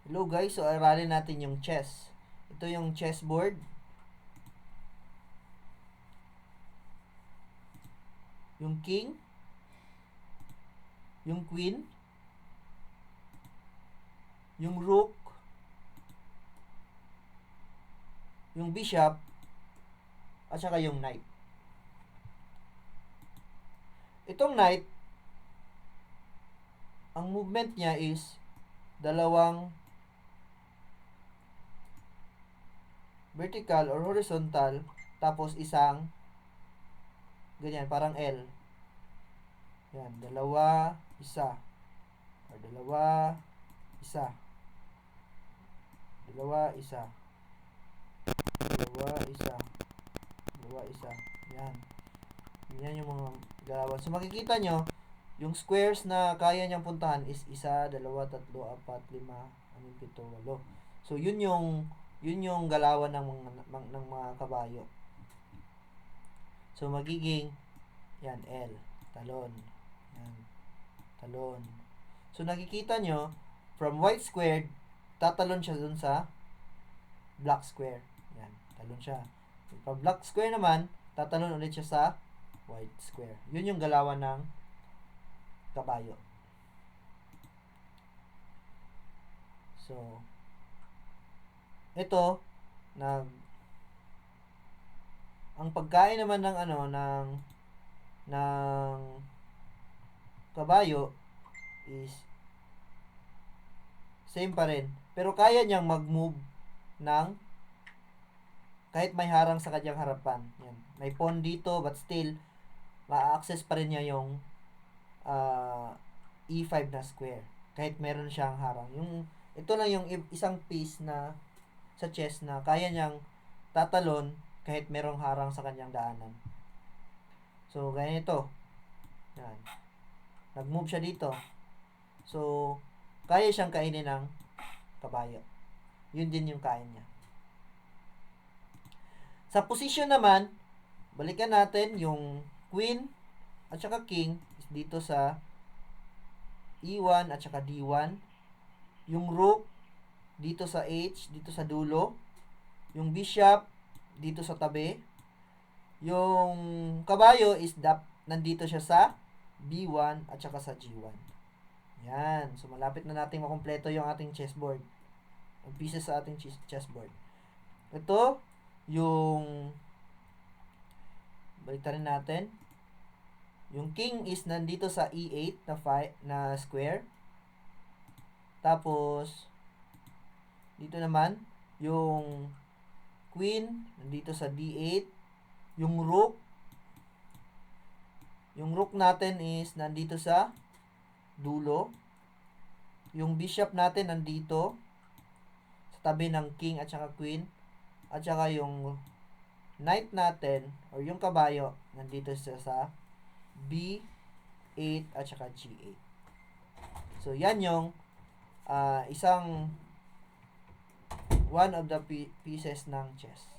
Hello guys, so aralin natin yung chess. Ito yung chessboard. Yung king, yung queen, yung rook, yung bishop, at saka yung knight. Itong knight, ang movement niya is dalawang vertical or horizontal, tapos isang ganyan, parang L. Yan, dalawa, isa. Or dalawa, isa. Dalawa, isa. Dalawa, isa. Dalawa, isa. Yan. Yan yung mga galawan. So, makikita nyo, yung squares na kaya niyang puntahan is isa, dalawa, tatlo, apat, lima, anim, pito, walo. So, yun yung galawan ng mga kabayo. So, magiging, yan, L. Talon. Yan. Talon. So, nakikita nyo, from white squared, tatalon siya dun sa black square. Yan. Talon siya. From black square naman, tatalon ulit siya sa white square. Yun yung galawan ng kabayo. So, ito, ang pagkain naman ng ng kabayo is same pa rin. Pero kaya niyang mag-move ng kahit may harang sa kanyang harapan. Yan. May pawn dito, but still, ma-access pa rin niya yung E5 na square. Kahit meron siyang harang. Ito lang yung isang piece na sa chess na kaya niyang tatalon kahit merong harang sa kanyang daanan. So, ganito. Yan. Nag-move siya dito. So, kaya siyang kainin ng kabayo. Yun din yung kain niya. Sa position naman, balikan natin yung queen at saka king is dito sa E1 at saka D1. Yung rook dito sa H, dito sa dulo. Yung bishop dito sa tabi. Yung kabayo is nandito siya sa B1 at saka sa G1. Yan. So, malapit na nating makumpleto yung ating chessboard. Ang pieces sa ating chessboard. Ito, yung baliktarin natin. Yung king is nandito sa E8 na square. Tapos, dito naman, yung queen nandito sa D8. Yung rook natin is nandito sa dulo. Yung bishop natin nandito sa tabi ng king at saka queen. At saka yung knight natin or yung kabayo nandito siya sa B8 at saka G8. So, yan yung one of the pieces ng chess.